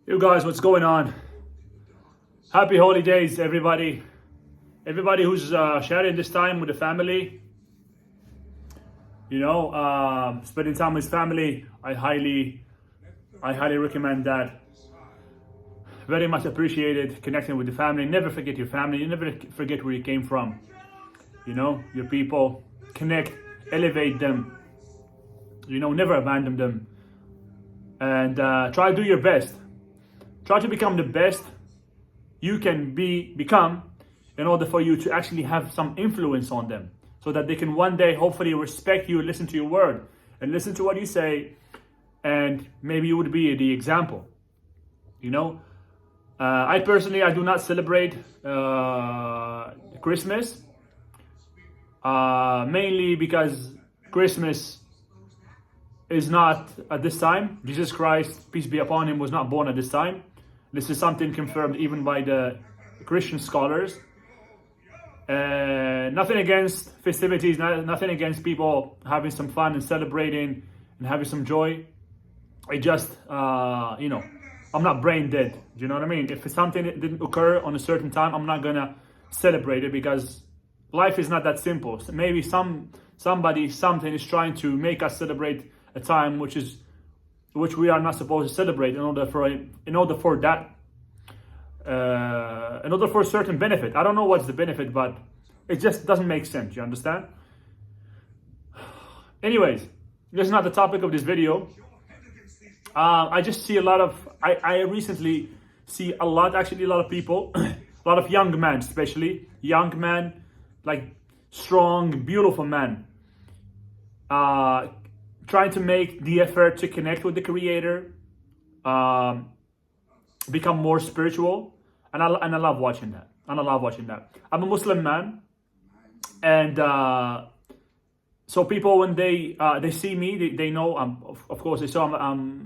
You guys, what's going on? Happy holidays, everybody. Everybody who's sharing this time with the family, spending time with family. I highly recommend that. Very much appreciated connecting with the family. Never forget your family. You never forget where you came from. Your people. Connect, elevate them. Never abandon them. And try to do your best. Try to become the best you can become in order for you to actually have some influence on them, so that they can one day hopefully respect you, listen to your word, and listen to what you say, and maybe you would be the example. I personally, I do not celebrate Christmas, mainly because Christmas is not at this time. Jesus Christ, peace be upon him, was not born at this time. This is something confirmed even by the Christian scholars. Nothing against festivities, nothing against people having some fun and celebrating and having some joy. I just, I'm not brain dead. Do you know what I mean? If it's something that didn't occur on a certain time, I'm not gonna celebrate it, because life is not that simple. So maybe something is trying to make us celebrate a time which we are not supposed to celebrate in order for a certain benefit. I don't know what's the benefit, but it just doesn't make sense. You understand? Anyways, this is not the topic of this video. I just see I recently see a lot of people, a lot of young men, especially young men, like strong, beautiful men, trying to make the effort to connect with the Creator, become more spiritual, and I love watching that. I'm a Muslim man, and so people, when they see me, they know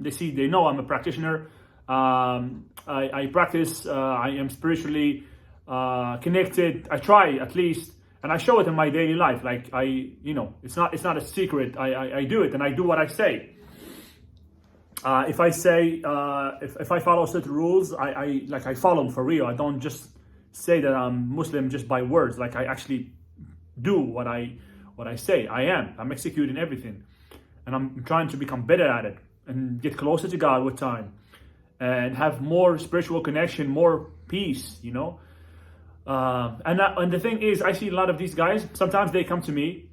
they know I'm a practitioner. I practice. I am spiritually connected. I try, at least. And I show it in my daily life. Like it's not a secret. I do it, and I do what I say. If I say, if I follow certain rules, I follow them for real. I don't just say that I'm Muslim just by words. Like, I actually do what I say. I'm executing everything, and I'm trying to become better at it and get closer to God with time, and have more spiritual connection, more peace. And the thing is, I see a lot of these guys. Sometimes they come to me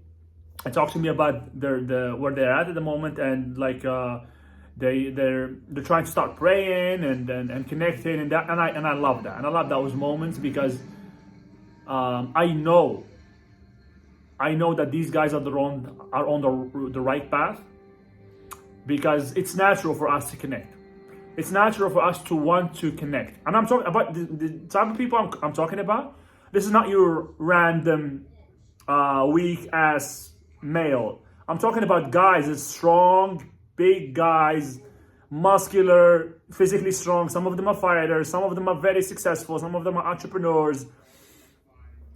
and talk to me about where they're at the moment, and like they're trying to start praying and connecting, and I love that, and I love those moments, because I know that these guys are on the right path, because it's natural for us to connect. It's natural for us to want to connect. And I'm talking about the type of people I'm talking about. This is not your random weak-ass male. I'm talking about guys, it's strong, big guys, muscular, physically strong. Some of them are fighters. Some of them are very successful. Some of them are entrepreneurs.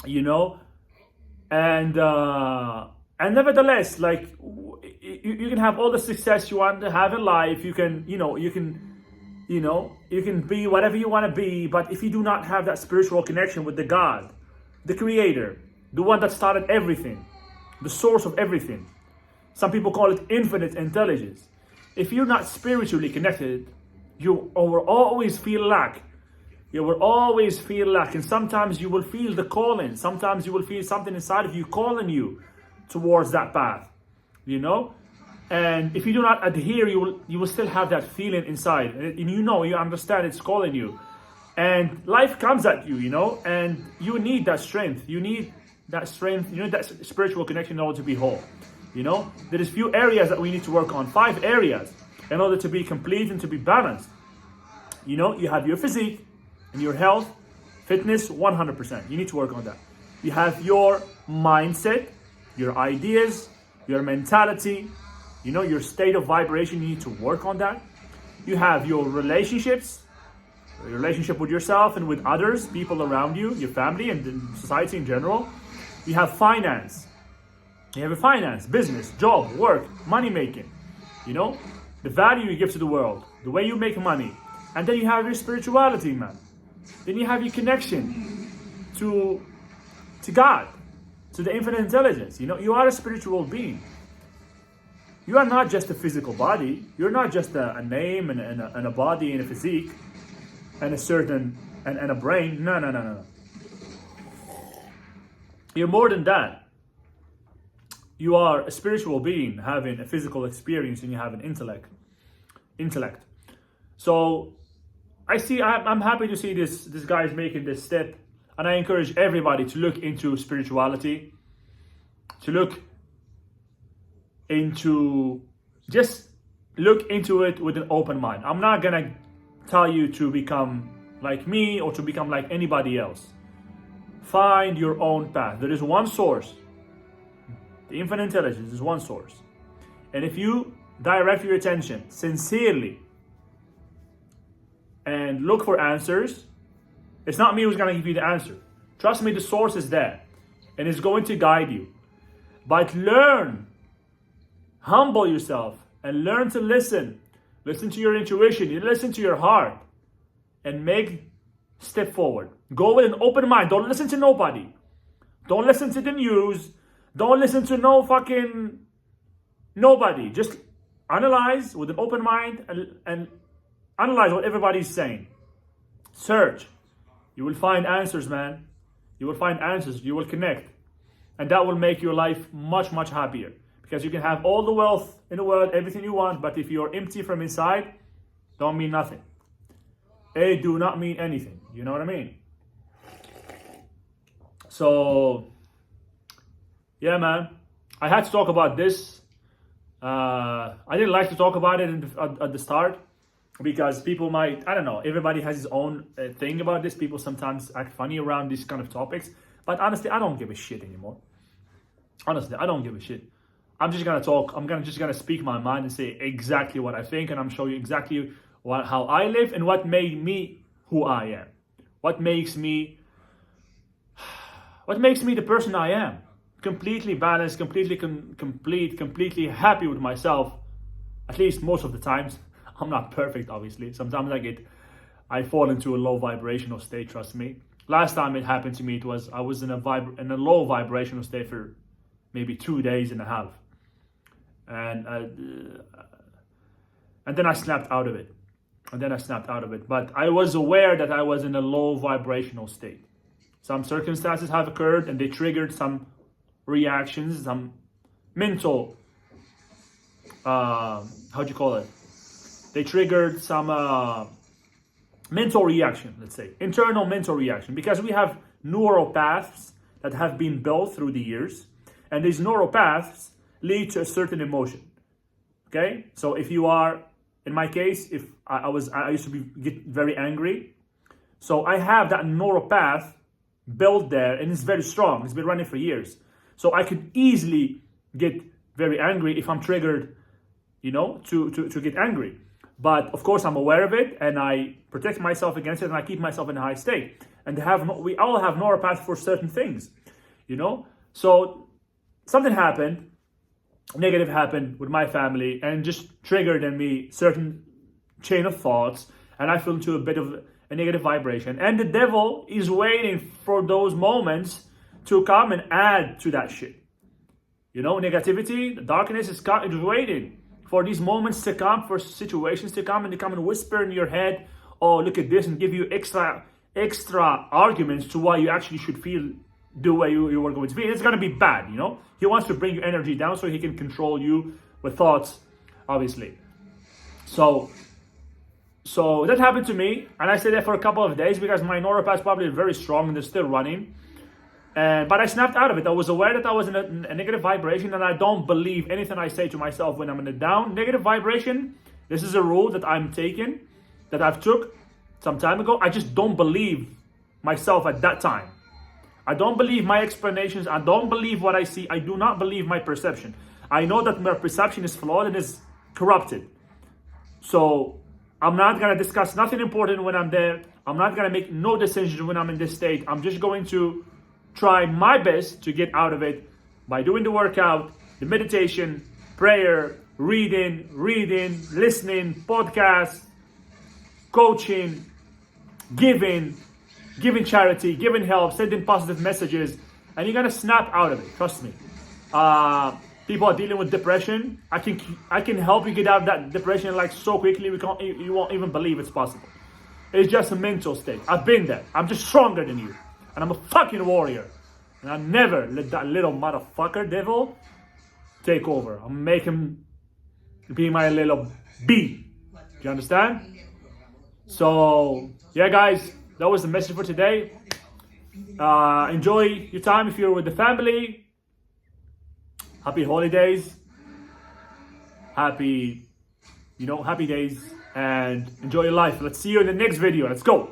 And nevertheless, like, you can have all the success you want to have in life. You can be whatever you want to be, but if you do not have that spiritual connection with the God, the Creator, the one that started everything, the source of everything, some people call it infinite intelligence. If you're not spiritually connected, you will always feel lack. You will always feel lack, and sometimes you will feel the calling. Sometimes you will feel something inside of you calling you towards that path, And if you do not adhere, you will still have that feeling inside, and you understand it's calling you, and life comes at you, and you need that strength. You need that spiritual connection in order to be whole. There is few areas that we need to work on, 5 areas, in order to be complete and to be balanced. You have your physique and your health, fitness, 100%. You need to work on that. You have your mindset, your ideas, your mentality. Your state of vibration, you need to work on that. You have your relationships, your relationship with yourself and with others, people around you, your family, and society in general. You have finance. You have a finance, business, job, work, money making. The value you give to the world, the way you make money, And then you have your spirituality, man. Then you have your connection to God, to the infinite intelligence. You know, you are a spiritual being. You are not just a physical body. You're not just a name and a body and a physique and a certain and a brain. No. You're more than that. You are a spiritual being having a physical experience, and you have an intellect. So I'm happy to see this guy is making this step, and I encourage everybody to look into spirituality, just look into it with an open mind. I'm not gonna tell you to become like me or to become like anybody else. Find your own path. There is one source. The infinite intelligence is one source. And if you direct your attention sincerely and look for answers, it's not me who's going to give you the answer. Trust me, the source is there and it's going to guide you. But humble yourself and learn to listen. Listen to your intuition, you listen to your heart, and step forward. Go with an open mind. Don't listen to nobody. Don't listen to the news. Don't listen to nobody. Just analyze with an open mind and analyze what everybody's saying. Search. You will find answers, man. You will find answers. You will connect. And that will make your life much, much happier. Because you can have all the wealth in the world, everything you want, but if you're empty from inside, don't mean nothing. They do not mean anything. You know what I mean? So, yeah, man. I had to talk about this. I didn't like to talk about it at the start because people might, I don't know, everybody has his own thing about this. People sometimes act funny around these kind of topics. But honestly, I don't give a shit anymore. Honestly, I don't give a shit. I'm just gonna talk. I'm just gonna speak my mind and say exactly what I think, and I'm showing you exactly how I live and what made me who I am. What makes me the person I am. Completely balanced, completely complete, completely happy with myself. At least most of the times. I'm not perfect, obviously. Sometimes I fall into a low vibrational state. Trust me. Last time it happened to me, I was in a low vibrational state for maybe 2 days and a half. And then I snapped out of it. But I was aware that I was in a low vibrational state. Some circumstances have occurred and they triggered some reactions, some mental, They triggered some mental reaction, let's say. Internal mental reaction. Because we have neural paths that have been built through the years. And these neural paths lead to a certain emotion. Okay? So if you are, in my case, if I used to get very angry. So I have that neural path built there and it's very strong. It's been running for years. So I could easily get very angry if I'm triggered, to get angry. But of course I'm aware of it and I protect myself against it and I keep myself in a high state. And we all have neural paths for certain things, So something happened, negative happened with my family and just triggered in me certain chain of thoughts and I fell into a bit of a negative vibration. And the devil is waiting for those moments to come and add to that shit. Negativity, the darkness is waiting for these moments to come, for situations to come and to come and whisper in your head, oh, look at this, and give you extra arguments to why you actually should feel the way you were going to be. It's going to be bad, He wants to bring your energy down so he can control you with thoughts, obviously. So that happened to me, and I stayed there for a couple of days because my neural path is probably very strong and they're still running. But I snapped out of it. I was aware that I was in a negative vibration, and I don't believe anything I say to myself when I'm in a down negative vibration. This is a rule that I'm taking, that I've took some time ago. I just don't believe myself at that time. I don't believe my explanations. I don't believe what I see. I do not believe my perception. I know that my perception is flawed and is corrupted. So I'm not going to discuss nothing important when I'm there. I'm not going to make no decisions when I'm in this state. I'm just going to try my best to get out of it by doing the workout, the meditation, prayer, reading, listening, podcasts, coaching, giving charity, giving help, sending positive messages, and you're gonna snap out of it. Trust me. People are dealing with depression. I can help you get out of that depression like so quickly. You won't even believe it's possible. It's just a mental state. I've been there. I'm just stronger than you, and I'm a fucking warrior. And I never let that little motherfucker devil take over. I'll make him be my little B. Do you understand? So yeah, guys, that was the message for today. Enjoy your time if you're with the family. Happy holidays. Happy days, and enjoy your life. Let's see you in the next video. Let's go.